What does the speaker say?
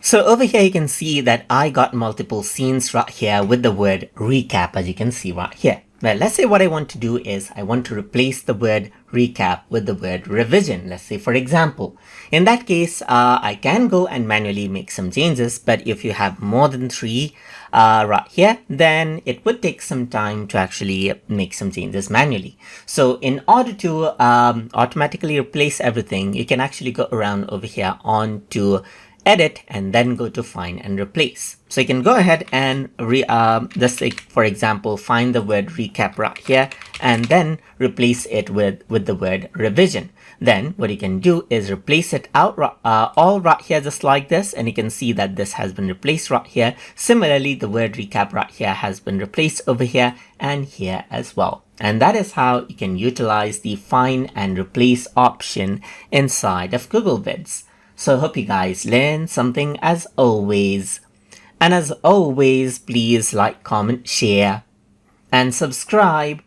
So over here, you can see that I got multiple scenes right here with the word recap, as you can see right here. Well, let's say what I want to do is I want to replace the word recap with the word revision. Let's say, for example, in that case, I can go and manually make some changes. But if you have more than three right here, then it would take some time to actually make some changes manually. So in order to automatically replace everything, you can actually go around over here on to edit and then go to find and replace. So you can go ahead and just like, for example, find the word recap right here and then replace it with the word revision. Then what you can do is replace it out all right here, just like this, and you can see that this has been replaced right here. Similarly, the word recap right here has been replaced over here and here as well. And that is how you can utilize the find and replace option inside of Google Vids. So I hope you guys learned something as always. And as always, please like, comment, share, and subscribe.